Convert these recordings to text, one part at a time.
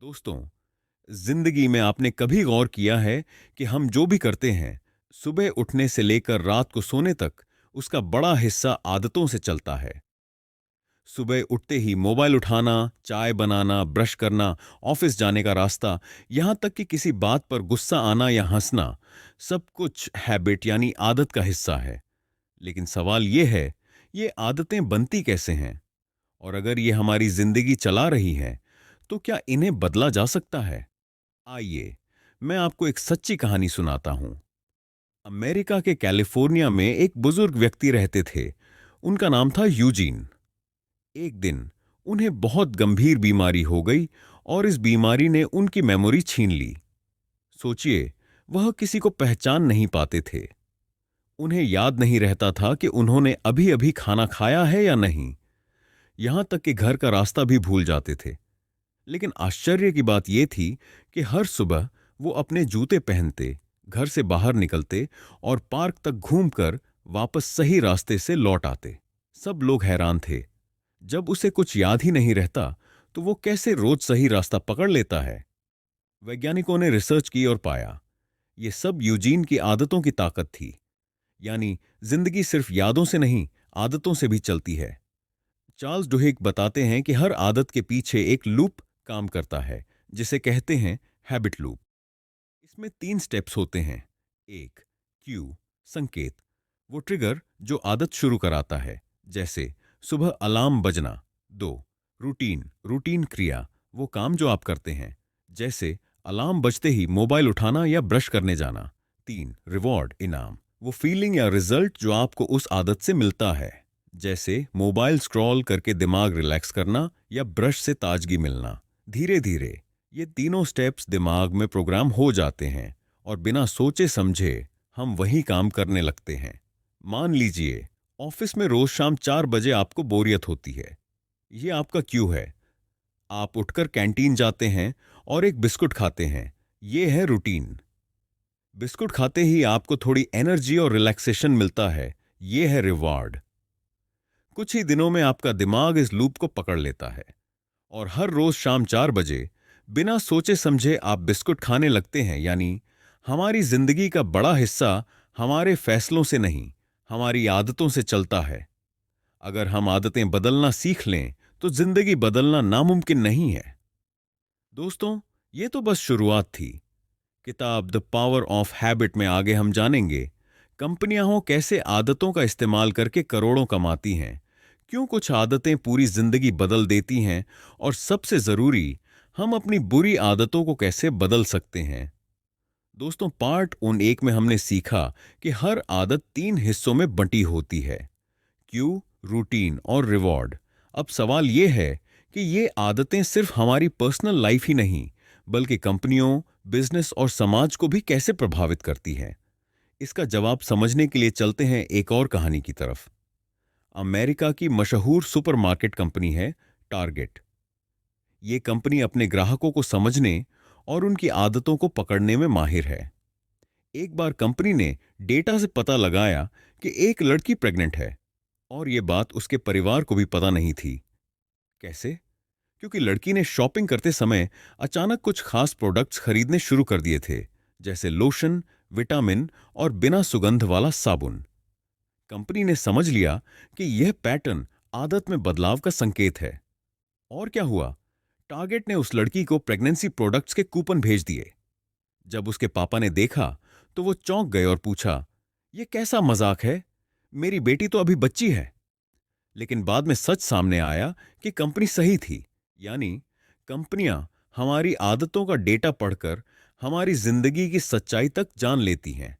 दोस्तों, जिंदगी में आपने कभी गौर किया है कि हम जो भी करते हैं, सुबह उठने से लेकर रात को सोने तक, उसका बड़ा हिस्सा आदतों से चलता है। सुबह उठते ही मोबाइल उठाना, चाय बनाना, ब्रश करना, ऑफिस जाने का रास्ता, यहां तक कि किसी बात पर गुस्सा आना या हंसना, सब कुछ हैबिट यानी आदत का हिस्सा है। लेकिन सवाल यह है, ये आदतें बनती कैसे हैं? और अगर ये हमारी जिंदगी चला रही हैं, तो क्या इन्हें बदला जा सकता है? आइए, मैं आपको एक सच्ची कहानी सुनाता हूं। अमेरिका के कैलिफोर्निया में एक बुजुर्ग व्यक्ति रहते थे। उनका नाम था यूजीन। एक दिन उन्हें बहुत गंभीर बीमारी हो गई और इस बीमारी ने उनकी मेमोरी छीन ली। सोचिए, वह किसी को पहचान नहीं पाते थे। उन्हें याद नहीं रहता था कि उन्होंने अभी अभी खाना खाया है या नहीं। यहां तक कि घर का रास्ता भी भूल जाते थे। लेकिन आश्चर्य की बात यह थी कि हर सुबह वो अपने जूते पहनते, घर से बाहर निकलते और पार्क तक घूमकर वापस सही रास्ते से लौट आते। सब लोग हैरान थे। जब उसे कुछ याद ही नहीं रहता, तो वो कैसे रोज सही रास्ता पकड़ लेता है? वैज्ञानिकों ने रिसर्च की और पाया, ये सब यूजीन की आदतों की ताकत थी। यानी जिंदगी सिर्फ यादों से नहीं, आदतों से भी चलती है। चार्ल्स डुहिग बताते हैं कि हर आदत के पीछे एक लूप काम करता है, जिसे कहते हैं हैबिट लूप। इसमें 3 स्टेप्स होते हैं। एक, क्यू, संकेत, वो ट्रिगर जो आदत शुरू कराता है, जैसे सुबह अलार्म बजना। दो, रूटीन, रूटीन क्रिया, वो काम जो आप करते हैं, जैसे अलार्म बजते ही मोबाइल उठाना या ब्रश करने जाना। तीन, रिवॉर्ड, इनाम, वो फीलिंग या रिजल्ट जो आपको उस आदत से मिलता है, जैसे मोबाइल स्क्रॉल करके दिमाग रिलैक्स करना या ब्रश से ताजगी मिलना। धीरे धीरे ये तीनों स्टेप्स दिमाग में प्रोग्राम हो जाते हैं और बिना सोचे समझे हम वही काम करने लगते हैं। मान लीजिए, ऑफिस में रोज शाम 4 बजे आपको बोरियत होती है। ये आपका क्यू है। आप उठकर कैंटीन जाते हैं और एक बिस्कुट खाते हैं। ये है रूटीन। बिस्कुट खाते ही आपको थोड़ी एनर्जी और रिलैक्सेशन मिलता है। ये है रिवॉर्ड। कुछ ही दिनों में आपका दिमाग इस लूप को पकड़ लेता है और हर रोज शाम 4 बजे बिना सोचे समझे आप बिस्कुट खाने लगते हैं। यानी हमारी जिंदगी का बड़ा हिस्सा हमारे फैसलों से नहीं, हमारी आदतों से चलता है। अगर हम आदतें बदलना सीख लें, तो जिंदगी बदलना नामुमकिन नहीं है। दोस्तों, ये तो बस शुरुआत थी। किताब द पावर ऑफ हैबिट में आगे हम जानेंगे कंपनियां हो कैसे आदतों का इस्तेमाल करके करोड़ों कमाती हैं, क्यों कुछ आदतें पूरी जिंदगी बदल देती हैं, और सबसे जरूरी, हम अपनी बुरी आदतों को कैसे बदल सकते हैं। दोस्तों, पार्ट 1 में हमने सीखा कि हर आदत 3 हिस्सों में बंटी होती है, क्यू, रूटीन और रिवॉर्ड। अब सवाल यह है कि ये आदतें सिर्फ हमारी पर्सनल लाइफ ही नहीं, बल्कि कंपनियों, बिजनेस और समाज को भी कैसे प्रभावित करती हैं। इसका जवाब समझने के लिए चलते हैं एक और कहानी की तरफ। अमेरिका की मशहूर सुपरमार्केट कंपनी है टारगेट। ये कंपनी अपने ग्राहकों को समझने और उनकी आदतों को पकड़ने में माहिर है। एक बार कंपनी ने डेटा से पता लगाया कि एक लड़की प्रेग्नेंट है, और ये बात उसके परिवार को भी पता नहीं थी। कैसे? क्योंकि लड़की ने शॉपिंग करते समय अचानक कुछ खास प्रोडक्ट्स खरीदने शुरू कर दिए थे, जैसे लोशन, विटामिन और बिना सुगंध वाला साबुन। कंपनी ने समझ लिया कि यह पैटर्न आदत में बदलाव का संकेत है। और क्या हुआ? टारगेट ने उस लड़की को प्रेगनेंसी प्रोडक्ट्स के कूपन भेज दिए। जब उसके पापा ने देखा, तो वो चौंक गए और पूछा, यह कैसा मजाक है? मेरी बेटी तो अभी बच्ची है। लेकिन बाद में सच सामने आया कि कंपनी सही थी। यानी कंपनियां हमारी आदतों का डेटा पढ़कर हमारी जिंदगी की सच्चाई तक जान लेती हैं।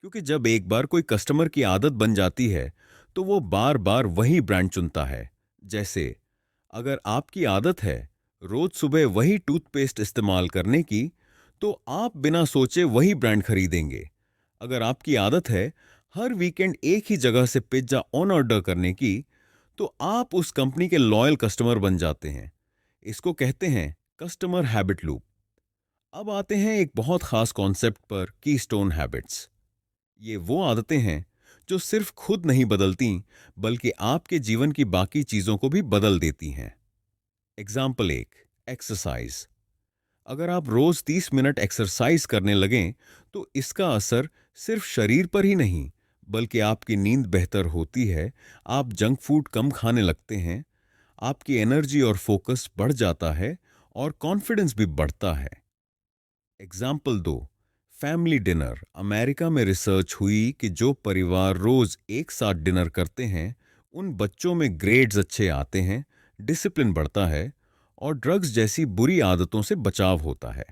क्योंकि जब एक बार कोई कस्टमर की आदत बन जाती है, तो वो बार बार वही ब्रांड चुनता है। जैसे अगर आपकी आदत है रोज सुबह वही टूथपेस्ट इस्तेमाल करने की, तो आप बिना सोचे वही ब्रांड खरीदेंगे। अगर आपकी आदत है हर वीकेंड एक ही जगह से पिज्जा ऑन ऑर्डर करने की, तो आप उस कंपनी के लॉयल कस्टमर बन जाते हैं। इसको कहते हैं कस्टमर हैबिट लूप। अब आते हैं एक बहुत खास कॉन्सेप्ट पर, कीस्टोन हैबिट्स। ये वो आदतें हैं जो सिर्फ खुद नहीं बदलती, बल्कि आपके जीवन की बाकी चीजों को भी बदल देती हैं। Example 1, exercise. अगर आप रोज 30 मिनट एक्सरसाइज करने लगें तो इसका असर सिर्फ शरीर पर ही नहीं, बल्कि आपकी नींद बेहतर होती है, आप जंक फूड कम खाने लगते हैं, आपकी एनर्जी और फोकस बढ़ जाता है और कॉन्फिडेंस भी बढ़ता है। एग्जाम्पल दो, फैमिली डिनर। अमेरिका में रिसर्च हुई कि जो परिवार रोज एक साथ डिनर करते हैं उन बच्चों में ग्रेड्स अच्छे आते हैं, डिसिप्लिन बढ़ता है और ड्रग्स जैसी बुरी आदतों से बचाव होता है।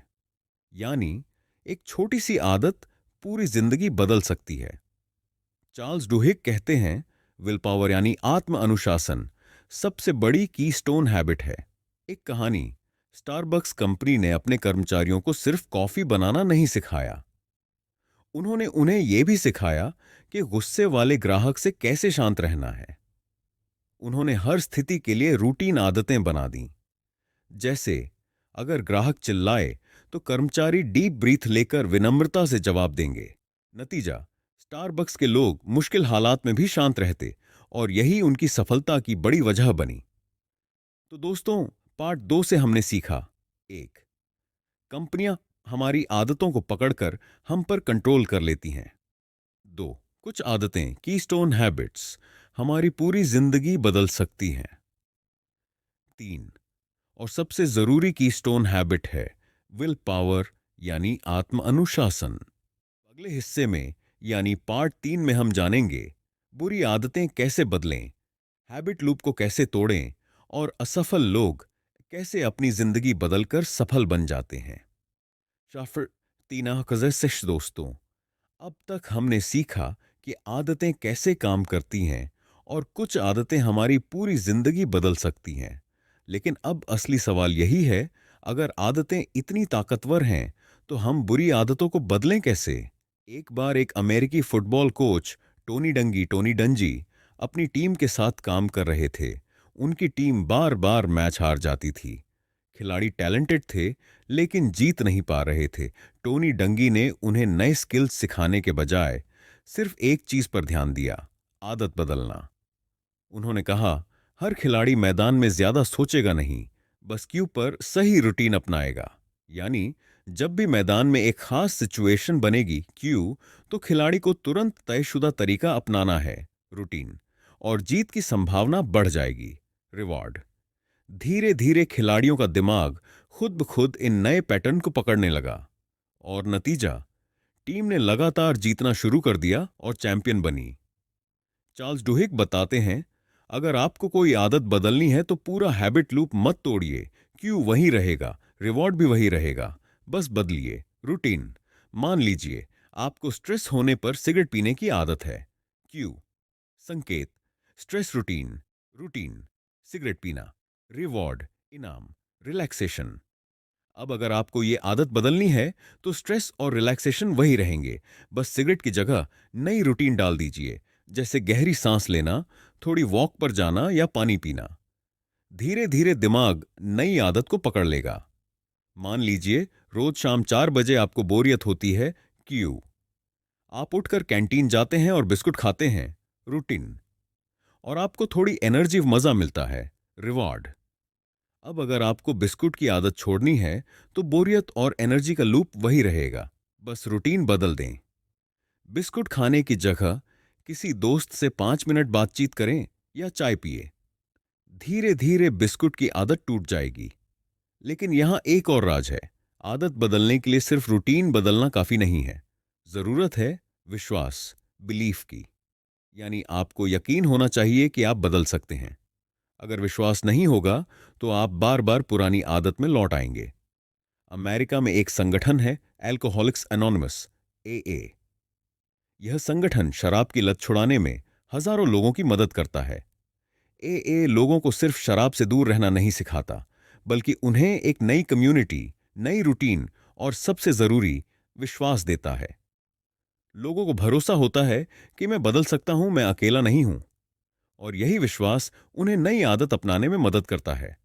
यानी एक छोटी सी आदत पूरी जिंदगी बदल सकती है। चार्ल्स डुहिक कहते हैं, विल पावर यानी आत्म अनुशासन सबसे बड़ी कीस्टोन हैबिट है। एक कहानी, स्टारबक्स कंपनी ने अपने कर्मचारियों को सिर्फ कॉफी बनाना नहीं सिखाया, उन्होंने उन्हें यह भी सिखाया कि गुस्से वाले ग्राहक से कैसे शांत रहना है। उन्होंने हर स्थिति के लिए रूटीन आदतें बना दी। जैसे अगर ग्राहक चिल्लाए तो कर्मचारी डीप ब्रीथ लेकर विनम्रता से जवाब देंगे। नतीजा, स्टारबक्स के लोग मुश्किल हालात में भी शांत रहते और यही उनकी सफलता की बड़ी वजह बनी। तो दोस्तों, पार्ट 2 से हमने सीखा, एक, कंपनियां हमारी आदतों को पकड़कर हम पर कंट्रोल कर लेती हैं। दो, कुछ आदतें कीस्टोन हैबिट्स हमारी पूरी जिंदगी बदल सकती हैं। तीन, और सबसे जरूरी कीस्टोन हैबिट है विल पावर यानी आत्म अनुशासन। अगले हिस्से में यानी पार्ट 3 में हम जानेंगे बुरी आदतें कैसे बदलें, हैबिट लूप को कैसे तोड़ें और असफल लोग कैसे अपनी जिंदगी बदलकर सफल बन जाते हैं। शाफर तीना कज़ेसिश दोस्तों, अब तक हमने सीखा कि आदतें कैसे काम करती हैं और कुछ आदतें हमारी पूरी जिंदगी बदल सकती हैं। लेकिन अब असली सवाल यही है, अगर आदतें इतनी ताकतवर हैं तो हम बुरी आदतों को बदलें कैसे। एक बार एक अमेरिकी फुटबॉल कोच टोनी डंजी अपनी टीम के साथ काम कर रहे थे। उनकी टीम बार बार मैच हार जाती थी। खिलाड़ी टैलेंटेड थे लेकिन जीत नहीं पा रहे थे। टोनी डंगी ने उन्हें नए स्किल्स सिखाने के बजाय सिर्फ एक चीज पर ध्यान दिया, आदत बदलना। उन्होंने कहा, हर खिलाड़ी मैदान में ज्यादा सोचेगा नहीं, बस क्यू पर सही रूटीन अपनाएगा। यानी जब भी मैदान में एक खास सिचुएशन बनेगी क्यू, तो खिलाड़ी को तुरंत तयशुदा तरीका अपनाना है, रूटीन, और जीत की संभावना बढ़ जाएगी, रिवॉर्ड। धीरे धीरे खिलाड़ियों का दिमाग खुद ब खुद इन नए पैटर्न को पकड़ने लगा और नतीजा, टीम ने लगातार जीतना शुरू कर दिया और चैंपियन बनी। चार्ल्स डुहिक बताते हैं, अगर आपको कोई आदत बदलनी है तो पूरा हैबिट लूप मत तोड़िए, क्यों वही रहेगा, रिवॉर्ड भी वही रहेगा, बस बदलिए रूटीन। मान लीजिए आपको स्ट्रेस होने पर सिगरेट पीने की आदत है, क्यों, संकेत, स्ट्रेस रूटीन, रूटीन, सिगरेट पीना, रिवॉर्ड, इनाम, रिलैक्सेशन। अब अगर आपको ये आदत बदलनी है तो स्ट्रेस और रिलैक्सेशन वही रहेंगे, बस सिगरेट की जगह नई रूटीन डाल दीजिए, जैसे गहरी सांस लेना, थोड़ी वॉक पर जाना या पानी पीना। धीरे धीरे दिमाग नई आदत को पकड़ लेगा। मान लीजिए रोज शाम 4 बजे आपको बोरियत होती है, क्यों, आप उठकर कैंटीन जाते हैं और बिस्कुट खाते हैं, रूटीन, और आपको थोड़ी एनर्जी मजा मिलता है, रिवॉर्ड। अब अगर आपको बिस्कुट की आदत छोड़नी है तो बोरियत और एनर्जी का लूप वही रहेगा, बस रूटीन बदल दें। बिस्कुट खाने की जगह किसी दोस्त से 5 मिनट बातचीत करें या चाय पिए। धीरे धीरे बिस्कुट की आदत टूट जाएगी। लेकिन यहां एक और राज है, आदत बदलने के लिए सिर्फ रूटीन बदलना काफी नहीं है, जरूरत है विश्वास, बिलीफ की। यानी आपको यकीन होना चाहिए कि आप बदल सकते हैं। अगर विश्वास नहीं होगा तो आप बार बार पुरानी आदत में लौट आएंगे। अमेरिका में एक संगठन है, एल्कोहलिक्स एनोनिमस, एए। यह संगठन शराब की लत छुड़ाने में हजारों लोगों की मदद करता है। एए लोगों को सिर्फ शराब से दूर रहना नहीं सिखाता, बल्कि उन्हें एक नई कम्युनिटी, नई रूटीन और सबसे जरूरी विश्वास देता है। लोगों को भरोसा होता है कि मैं बदल सकता हूं, मैं अकेला नहीं हूं, और यही विश्वास उन्हें नई आदत अपनाने में मदद करता है।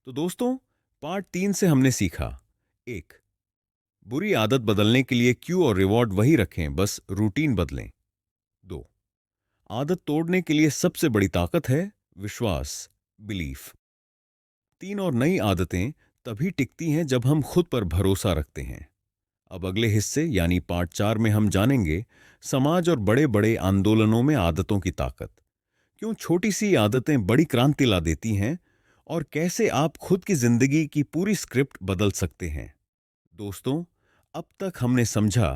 तो दोस्तों, पार्ट 3 से हमने सीखा, एक, बुरी आदत बदलने के लिए क्यू और रिवॉर्ड वही रखें, बस रूटीन बदलें। दो, आदत तोड़ने के लिए सबसे बड़ी ताकत है विश्वास, बिलीफ। तीन, और नई आदतें तभी टिकती हैं जब हम खुद पर भरोसा रखते हैं। अब अगले हिस्से यानी पार्ट 4 में हम जानेंगे समाज और बड़े बड़े आंदोलनों में आदतों की ताकत, क्यों छोटी सी आदतें बड़ी क्रांति ला देती हैं और कैसे आप खुद की जिंदगी की पूरी स्क्रिप्ट बदल सकते हैं। दोस्तों, अब तक हमने समझा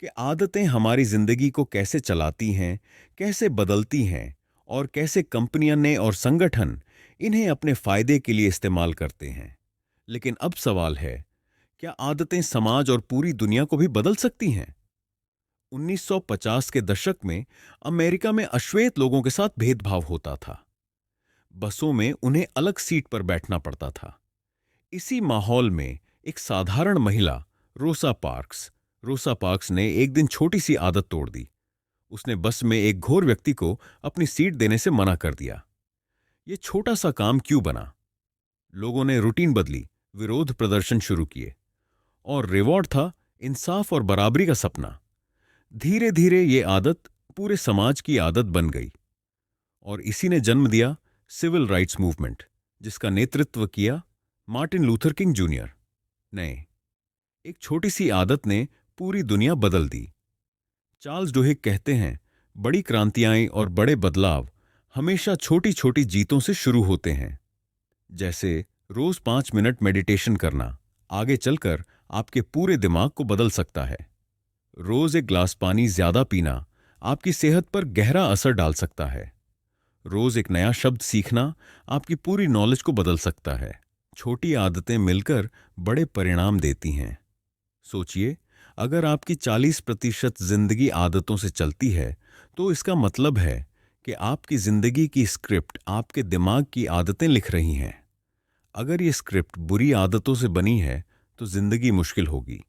कि आदतें हमारी जिंदगी को कैसे चलाती हैं, कैसे बदलती हैं और कैसे कंपनियां ने और संगठन इन्हें अपने फायदे के लिए इस्तेमाल करते हैं। लेकिन अब सवाल है, क्या आदतें समाज और पूरी दुनिया को भी बदल सकती हैं? 1950 के दशक में अमेरिका में अश्वेत लोगों के साथ भेदभाव होता था। बसों में उन्हें अलग सीट पर बैठना पड़ता था। इसी माहौल में एक साधारण महिला रोसा पार्क्स ने एक दिन छोटी सी आदत तोड़ दी। उसने बस में एक घोर व्यक्ति को अपनी सीट देने से मना कर दिया। यह छोटा सा काम क्यों बना? लोगों ने रूटीन बदली, विरोध प्रदर्शन शुरू किए और रिवॉर्ड था इंसाफ और बराबरी का सपना। धीरे धीरे ये आदत पूरे समाज की आदत बन गई और इसी ने जन्म दिया सिविल राइट्स मूवमेंट, जिसका नेतृत्व किया मार्टिन लूथर किंग जूनियर ने। एक छोटी सी आदत ने पूरी दुनिया बदल दी। चार्ल्स डुहिक कहते हैं, बड़ी क्रांतियां और बड़े बदलाव हमेशा छोटी छोटी जीतों से शुरू होते हैं। जैसे रोज 5 मिनट मेडिटेशन करना आगे चलकर आपके पूरे दिमाग को बदल सकता है। रोज एक ग्लास पानी ज्यादा पीना आपकी सेहत पर गहरा असर डाल सकता है। रोज एक नया शब्द सीखना आपकी पूरी नॉलेज को बदल सकता है। छोटी आदतें मिलकर बड़े परिणाम देती हैं। सोचिए, अगर आपकी 40% जिंदगी आदतों से चलती है तो इसका मतलब है कि आपकी जिंदगी की स्क्रिप्ट आपके दिमाग की आदतें लिख रही हैं। अगर ये स्क्रिप्ट बुरी आदतों से बनी है तो जिंदगी मुश्किल होगी।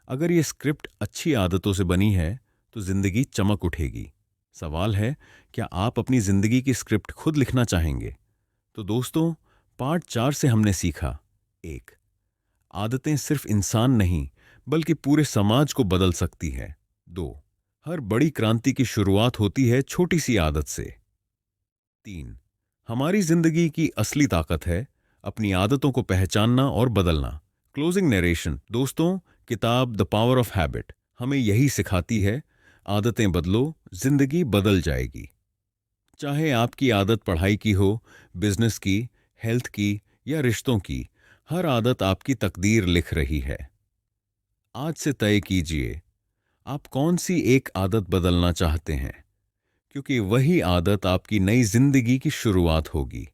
अगर ये स्क्रिप्ट अच्छी आदतों से बनी है तो जिंदगी चमक उठेगी। सवाल है, क्या आप अपनी जिंदगी की स्क्रिप्ट खुद लिखना चाहेंगे? तो दोस्तों, पार्ट 4 से हमने सीखा, 1, आदतें सिर्फ इंसान नहीं बल्कि पूरे समाज को बदल सकती है। 2, हर बड़ी क्रांति की शुरुआत होती है छोटी सी आदत से। 3, हमारी जिंदगी की असली ताकत है अपनी आदतों को पहचानना और बदलना। Closing narration. दोस्तों, किताब द पावर ऑफ हैबिट हमें यही सिखाती है, आदतें बदलो, जिंदगी बदल जाएगी। चाहे आपकी आदत पढ़ाई की हो, बिजनेस की, हेल्थ की या रिश्तों की, हर आदत आपकी तकदीर लिख रही है। आज से तय कीजिए, आप कौन सी एक आदत बदलना चाहते हैं, क्योंकि वही आदत आपकी नई जिंदगी की शुरुआत होगी।